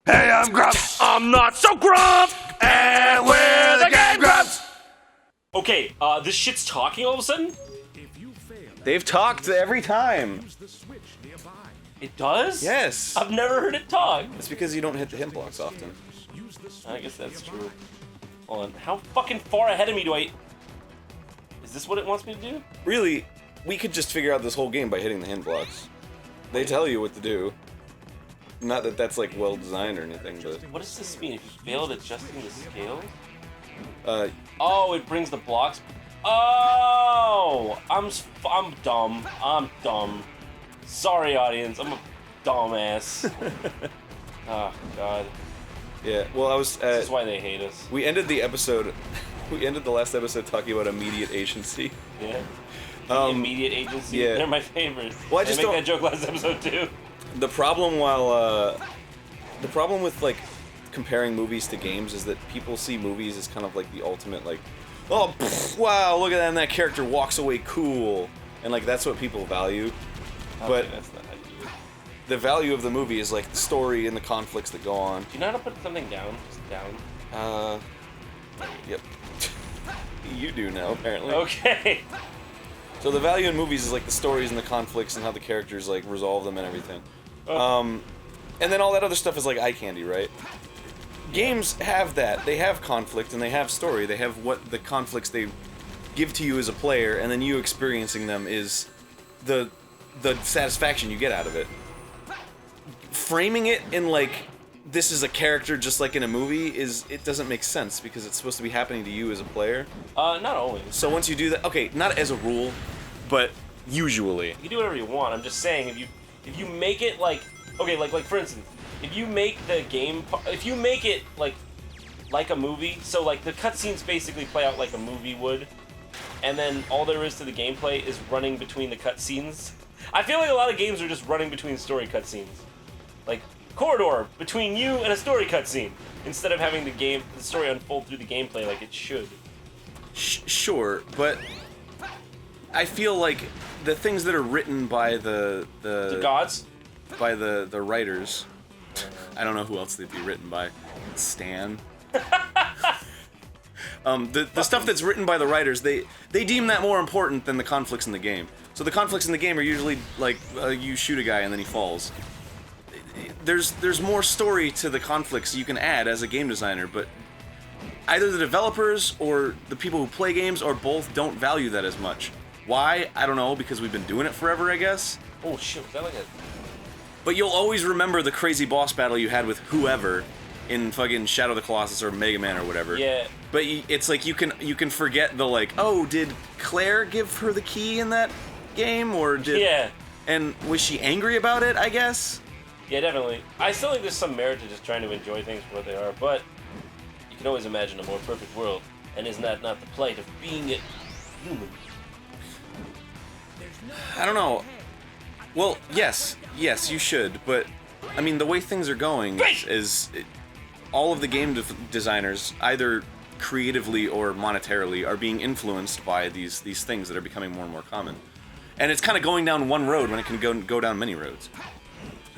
Hey, I'm Grumps. I'm not so Grump! And we're the GameGrumps. Okay, this shit's talking all of a sudden? They've talked every time. It does? Yes. I've never heard it talk. It's because you don't hit the hint blocks often. I guess that's true. Hold on, how fucking far ahead of me do I... Is this what it wants me to do? Really, we could just figure out this whole game by hitting the hint blocks. They tell you what to do. Not that that's like well designed or anything, but... What does this mean? If you failed adjusting the scale? Uh, Oh, it brings the blocks... Oh! I'm dumb. I'm dumb. Sorry, audience. I'm a dumbass. Oh, God. yeah, well I was... This is why they hate us. we ended the episode... We ended the last episode talking about immediate agency. Yeah. Immediate agency. yeah. They're my favorite. Well, I just made don't- that joke last episode, too. The problem the problem with like comparing movies to games is that people see movies as kind of like the ultimate like, oh pff, wow, look at that, and that character walks away cool, and like that's what people value. But Okay, that's not how you do it. the value of the movie is like the story and the conflicts that go on. Do you know how to put something down? Just down. Yep. You do now, apparently. Okay. So the value in movies is like the stories and the conflicts and how the characters like resolve them and everything. And then all that other stuff is like eye candy, right? Games have that. They have conflict and they have story. They have what the conflicts they give to you as a player, and then you experiencing them is the satisfaction you get out of it. Framing it in like this is a character just like in a movie it doesn't make sense because it's supposed to be happening to you as a player. Not always. So once you do that, okay, not as a rule, but usually. You can do whatever you want. I'm just saying, if you make it like, okay, like for instance, if you make the game, if you make it like a movie, so like the cutscenes basically play out like a movie would, and then all there is to the gameplay is running between the cutscenes. I feel like a lot of games are just running between story cutscenes, like corridor between you and a story cutscene, instead of having the story unfold through the gameplay like it should. Sure, but I feel like the things that are written by the gods? by the writers, I don't know who else they'd be written by. Stan. The stuff that's written by the writers, they deem that more important than the conflicts in the game. So the conflicts in the game are usually like you shoot a guy and then he falls. There's more story to the conflicts you can add as a game designer, but either the developers or the people who play games or both don't value that as much. Why? I don't know, because we've been doing it forever, I guess. Oh shit, was that like a... But you'll always remember the crazy boss battle you had with whoever in fucking Shadow of the Colossus or Mega Man or whatever. Yeah. But it's like you can forget the like, oh, did Claire give her the key in that game, or did... Yeah. And was she angry about it, I guess? Yeah, definitely. I still think there's some merit to just trying to enjoy things for what they are, but you can always imagine a more perfect world, and isn't that not the plight of being a human? I don't know. Well, yes, you should, but I mean, the way things are going is all of the game designers, either creatively or monetarily, are being influenced by these things that are becoming more and more common. And it's kind of going down one road when it can go down many roads.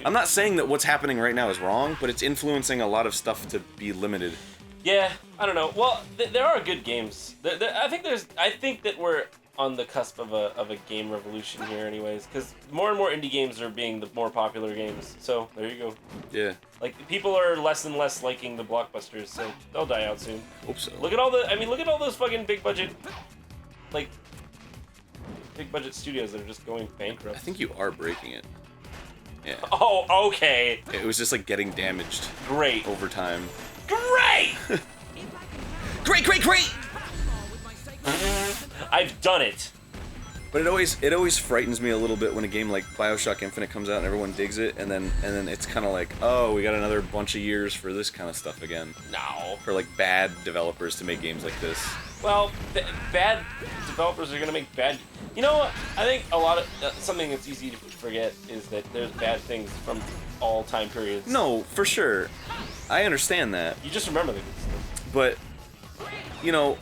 I'm not saying that what's happening right now is wrong, but it's influencing a lot of stuff to be limited. Yeah, I don't know. Well, there are good games. I think that we're on the cusp of a game revolution here, anyways, because more and more indie games are being the more popular games. So there you go. Yeah. Like people are less and less liking the blockbusters, so they'll die out soon. Hope so. Look at all those fucking big budget studios that are just going bankrupt. I think you are breaking it. Yeah. Oh, okay. It was just like getting damaged Great. over time. Great! Great! I've done it. But it always frightens me a little bit when a game like BioShock Infinite comes out and everyone digs it, and then it's kind of like, oh, we got another bunch of years for this kind of stuff again. No. For like bad developers to make games like this. Well, bad developers are gonna make bad. You know what? I think a lot of something that's easy to forget is that there's bad things from all time periods. No, for sure. I understand that. You just remember the good stuff. But, you know,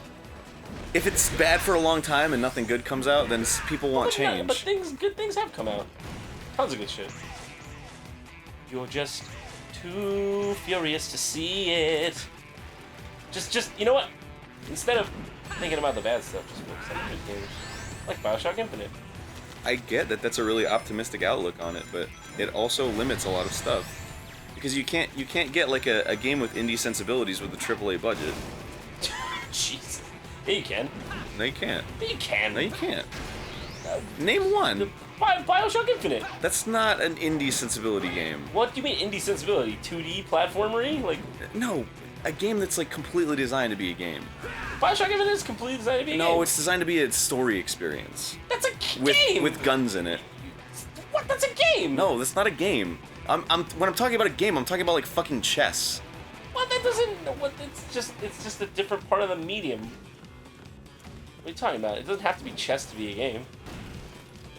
if it's bad for a long time and nothing good comes out, then people want change. But good things have come out. Tons of good shit. You're just Too furious to see it. Just you know what? Instead of thinking about the bad stuff, just focus on the good games. Like Bioshock Infinite. I get that that's a really optimistic outlook on it, but it also limits a lot of stuff. Because you can't get like a game with indie sensibilities with a AAA budget. Jeez. Yeah, you can. No, you can't. Yeah, you can. No, you can't. Name one. Bioshock Infinite. That's not an indie sensibility game. What do you mean indie sensibility? 2D platformery? Like No, a game that's like completely designed to be a game. Bioshock Infinite is completely designed to be a game. No, it's designed to be a story experience. That's a game. With guns in it. What? That's a game. No, that's not a game. When I'm talking about a game, I'm talking about like fucking chess. What? That doesn't. What? It's just a different part of the medium. What are you talking about? It doesn't have to be chess to be a game.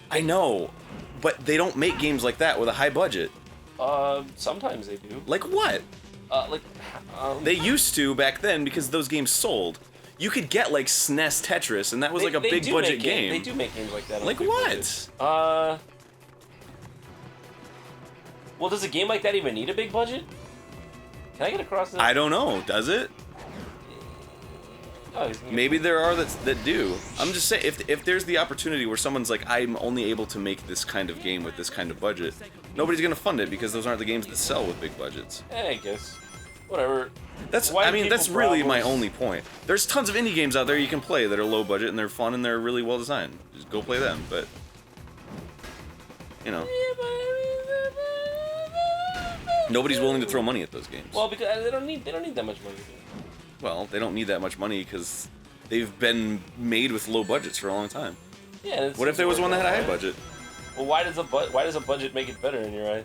I know, but they don't make games like that with a high budget. Sometimes they do. Like what? They used to back then because those games sold. You could get like SNES Tetris, and that was like a big budget game. They do make games like that. Like what? Well, does a game like that even need a big budget? Can I get across this? I don't know. Does it? Oh, Maybe there are that do. I'm just saying, if there's the opportunity where someone's like, I'm only able to make this kind of game with this kind of budget, nobody's gonna fund it because those aren't the games that sell with big budgets. I guess. Whatever. That's really my only point. There's tons of indie games out there you can play that are low budget and they're fun and they're really well designed. Just go play them, but you know. Nobody's willing to throw money at those games. Well, because they don't need that much money. Well, they don't need that much money because they've been made with low budgets for a long time. Yeah. What if there was one that had a high budget? Well, why does a budget make it better in your eyes?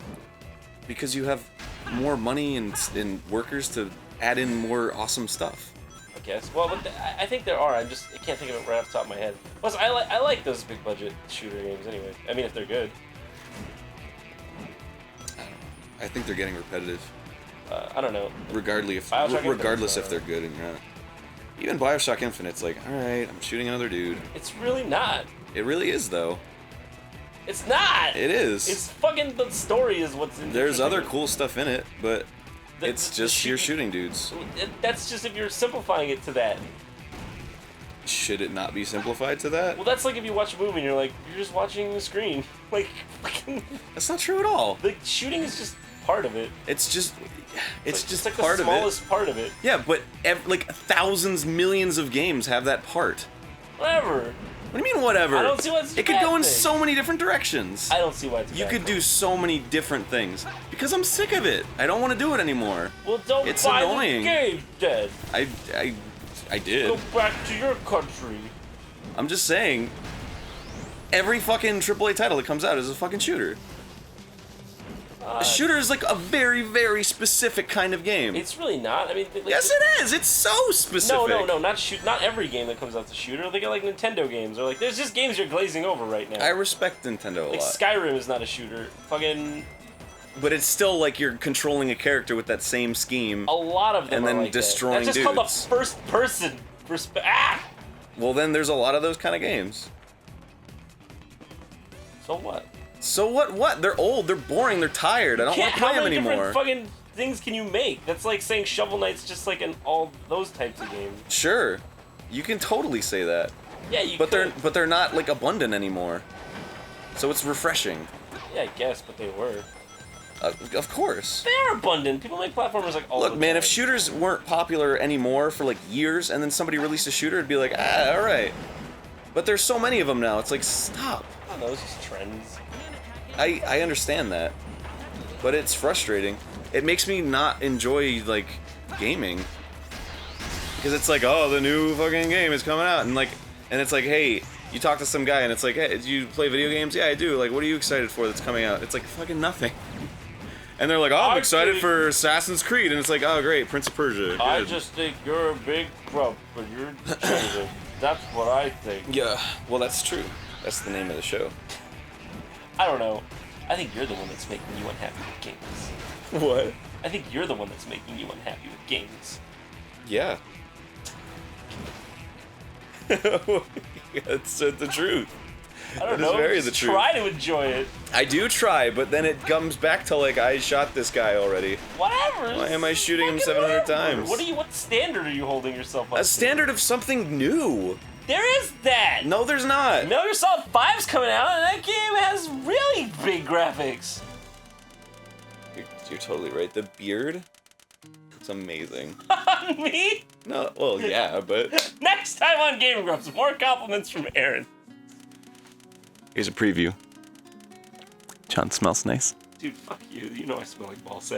Because you have more money and workers to add in more awesome stuff. I guess. Well, but I think there are. I can't think of it right off the top of my head. Plus, I like those big budget shooter games anyway. I mean, if they're good. I don't know. I think they're getting repetitive. I don't know. Regardless if they're good and not. Even Bioshock Infinite's like, all right, I'm shooting another dude. It's really not. It really is though. It's not. It is. It's fucking the story is what's interesting. There's other cool stuff in it, but it's just you're shooting dudes. That's just if you're simplifying it to that. Should it not be simplified to that? Well, that's like if you watch a movie and you're like, you're just watching the screen. Like, that's not true at all. The shooting is just part of it. It's just like part the of it. smallest part of it. Yeah, but like thousands, millions of games have that part. Whatever. What do you mean, whatever? I don't see why it's a It could bad go in thing. so many different directions. I don't see why it's a You bad could thing. do so many different things. Because I'm sick of it. I don't want to do it anymore. Well, don't It's buy annoying. the game, Dad. I did. Go back to your country. I'm just saying, every fucking AAA title that comes out is a fucking shooter. A shooter is like a very, very specific kind of game. It's really not. I mean, like, Yes, it is. It's so specific. No. Not every game that comes out is a shooter. They got like Nintendo games, or like there's just games you're glazing over right now. I respect Nintendo a like lot. Skyrim is not a shooter. Fucking But it's still like you're controlling a character with that same scheme. a lot of them And are then like destroying that. That's just called dudes. the first person. Well, then there's a lot of those kind of games. So what? So what? They're old, they're boring, they're tired. I don't want to play them How many anymore. different fucking things can you make? That's like saying Shovel Knight's just like in all those types of games. Sure. You can totally say that. Yeah, you But could. they're not like abundant anymore. So it's refreshing. Yeah, I guess, but they were. Of course. They are abundant. People make platformers like all Look, the man, time. if shooters weren't popular anymore for like years and then somebody released a shooter, it'd be like, all right. But there's so many of them now. It's like, stop. I don't know, it's just trends. I understand that. But it's frustrating. It makes me not enjoy like gaming. Because it's like, oh, the new fucking game is coming out and it's like, hey, you talk to some guy and it's like, hey, do you play video games? Yeah, I do. Like, what are you excited for that's coming out? It's like fucking nothing. And they're like, oh, I'm excited for Assassin's Creed. And it's like, oh, great, Prince of Persia. I Good. just think you're a big grump, but you're chosen. That's what I think. Yeah, well, that's true. That's the name of the show. I don't know. I think you're the one that's making you unhappy with games. What? I think you're the one that's making you unhappy with games. Yeah. That's the truth. I don't That is know. very Just the truth. try to enjoy it. I do try, but then it comes back to like I shot this guy already. Whatever. Why am I shooting him Fucking 700 whatever. times? What standard are you holding yourself up A to? standard of something new. There is that. No, there's not. Metal Gear Solid 5's coming out, and that game has really big graphics. You're totally right. The beard, it's amazing. Me? No, well, yeah, but Next time on Game Grumps, more compliments from Aaron. here's a preview. John smells nice. Dude, fuck you. You know I smell like ball sack.